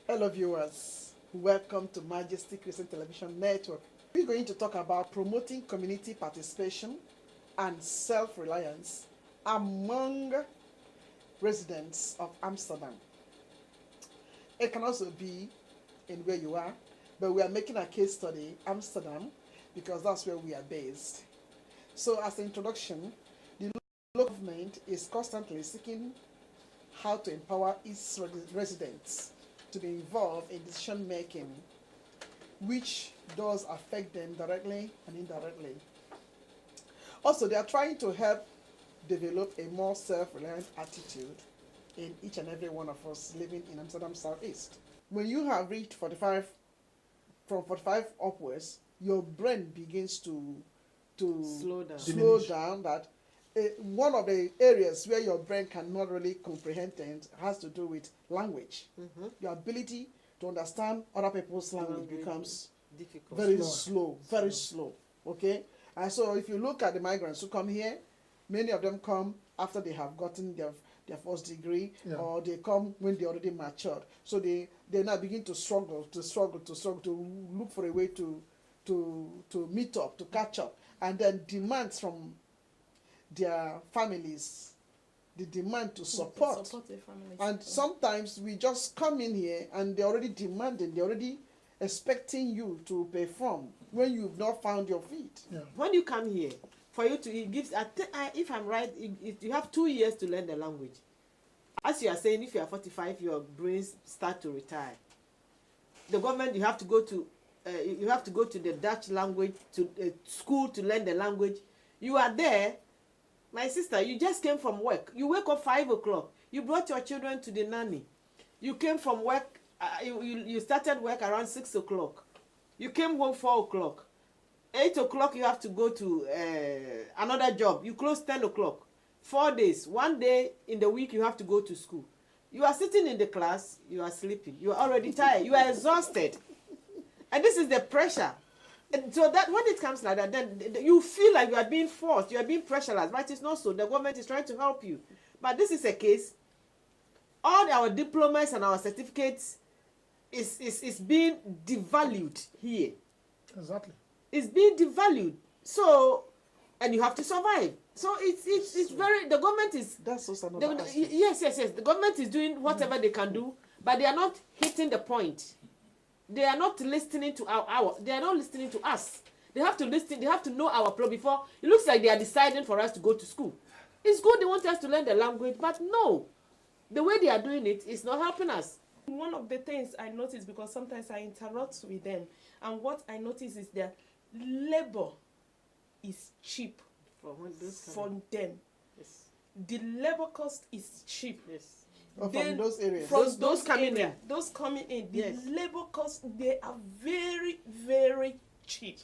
Hello viewers, welcome to Majesty Christian Television Network. We're going to talk about promoting community participation and self-reliance among residents of Amsterdam. It can also be in where you are, but we are making a case study, Amsterdam, because that's where we are based. So as an introduction, the local government is constantly seeking how to empower its residents to be involved in decision making, which does affect them directly and indirectly. Also, they are trying to help develop a more self-reliant attitude in each and every one of us living in Amsterdam Southeast. When you have reached 45, from 45 upwards, your brain begins to slow down. That one of the areas where your brain cannot really comprehend things has to do with language. Your ability to understand other people's language becomes difficult. Very slow. Okay? And so if you look at the migrants who come here, many of them come after they have gotten their first degree, or they come when they already matured. So they now begin to struggle, to look for a way to meet up, to catch up, and then demands from their families, the demand to support their families. And sometimes we just come in here and they're already demanding, they're already expecting you to perform when you've not found your feet. When you come here, for you to, it gives, if I'm right, you have 2 years to learn the language. As you are saying, if you are 45, your brains start to retire. The government, you have to go to the Dutch language, to school to learn the language. You are there. My sister, you just came from work. You wake up 5 o'clock. You brought your children to the nanny. You came from work. You started work around 6 o'clock. You came home 4 o'clock. 8 o'clock, you have to go to another job. You close 10 o'clock. 4 days. 1 day in the week, you have to go to school. You are sitting in the class. You are sleeping. You are already tired. You are exhausted. And this is the pressure. And so that when it comes like that, then you feel like you are being forced, you are being pressurized, but it's not so. The government is trying to help you. But this is a case, all our diplomas and our certificates is being devalued here. Exactly. It's being devalued. So, and you have to survive. So it's very, the government is... That's also another aspect. Yes. The government is doing whatever they can do, but they are not hitting the point. They are not listening to they are not listening to us. They have to listen, they have to know our problem before. It looks like they are deciding for us to go to school. It's good they want us to learn the language, but no. The way they are doing it is not helping us. One of the things I notice, because sometimes I interact with them, and what I notice is that labor is cheap for them. Yes. The labor cost is cheap. Yes. From those areas. From those coming in. Those coming in. The labor costs, they are very, very cheap.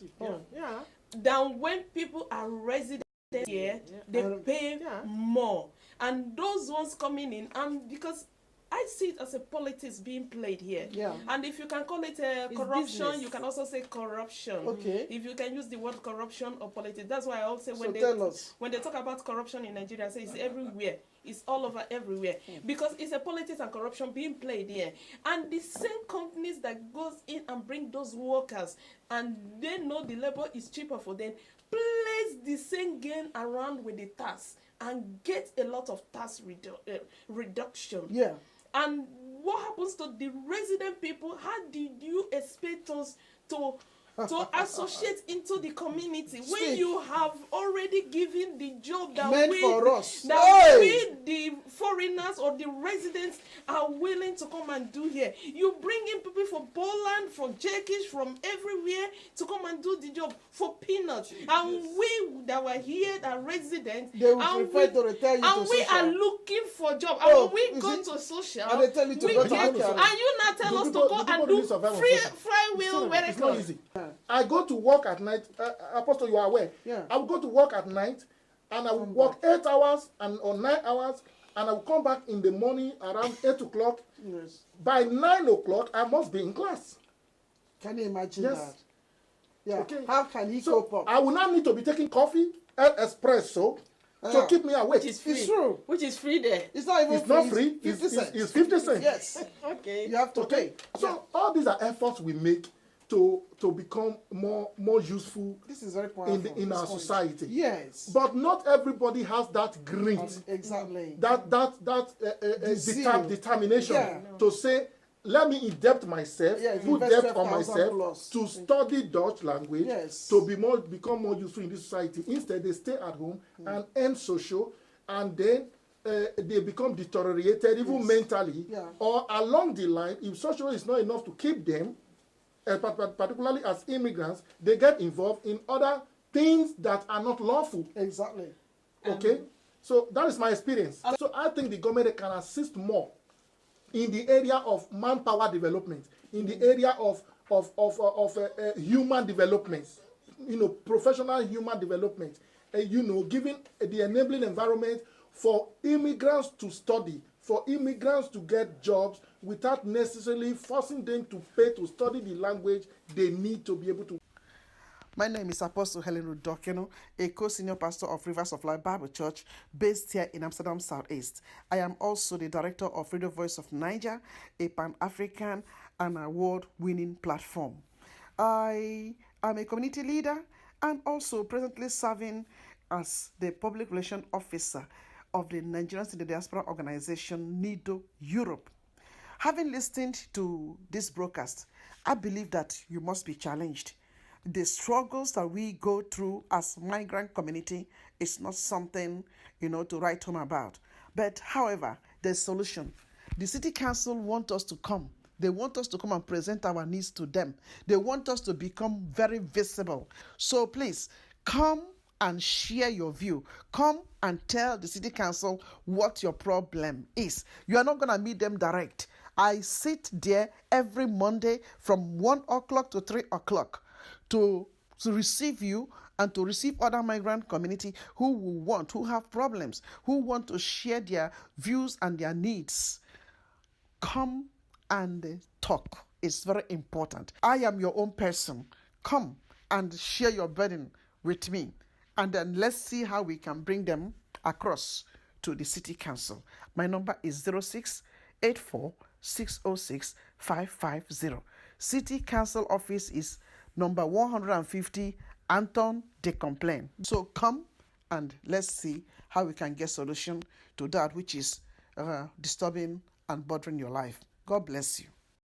Than when people are resident here, they pay more. And those ones coming in, and because I see it as a politics being played here. And if you can call it corruption, business. You can also say corruption. Okay. If you can use the word corruption or politics. That's why I always say when they talk about corruption in Nigeria, I say it's everywhere. It's all over everywhere. Because it's a politics and corruption being played here. And the same companies that goes in and bring those workers, and they know the labor is cheaper for them, place the same gain around with the tax and get a lot of tax reduction. And what happens to the resident people? How did you expect us to associate into the community when you have already given the job that we the foreigners or the residents are willing to come and do here? You bring in people from Poland, from Turkish, from everywhere to come and do the job for peanuts. And we that were here, that residents, they will prefer to return you and to we social. are looking for job. And when we go to social, and they tell you to go to and you now tell us to go and do flywheel miracles. I go to work at night. Apostle, you are aware. I will go to work at night, and I will work 8 hours or 9 hours, and I will come back in the morning around 8 o'clock. By 9 o'clock, I must be in class. Can you imagine that? Okay. How can he cope up? I will not need to be taking coffee, espresso, to keep me awake. Which is free. It's true. Which is free there. It's not even It's not free. It's 50 cents. It's 50 cents. Yes. Okay. You have to pay. So all these are efforts we make to become more useful This is very powerful in our society. Yes. But not everybody has that grit, Exactly. that determination to say, let me indept myself, put invest debt on 12,000 myself plus. to study Dutch language, Yes. to become more useful in this society. Instead, they stay at home and earn social, and then they become deteriorated even mentally, or along the line, if social is not enough to keep them, particularly as immigrants, they get involved in other things that are not lawful. Exactly. Okay? So that is my experience. So I think the government can assist more in the area of manpower development, in the area of human development, professional human development, giving the enabling environment for immigrants to study, for immigrants to get jobs without necessarily forcing them to pay to study the language they need to be able to. My name is Apostle Helen Rudokeno, a co-senior pastor of Rivers of Life Bible Church based here in Amsterdam Southeast. I am also the director of Radio Voice of Niger, a Pan-African and award-winning platform. I am a community leader and also presently serving as the public relations officer of the Nigerians in the Diaspora organization NIDO Europe. Having listened to this broadcast, I believe that you must be challenged. The struggles that we go through as migrant community is not something, to write home about. But however, there's solution. The city council want us to come. They want us to come and present our needs to them. They want us to become very visible. So please, come and share your view. Come and tell the city council what your problem is. You are not going to meet them direct. I sit there every Monday from 1 o'clock to 3 o'clock to receive you and to receive other migrant community who have problems, who want to share their views and their needs. Come and talk. It's very important. I am your own person. Come and share your burden with me. And then let's see how we can bring them across to the city council. My number is 0684-606-550. City council office is number 150 Anton de Complain. So come and let's see how we can get solution to that which is disturbing and bothering your life. God bless you.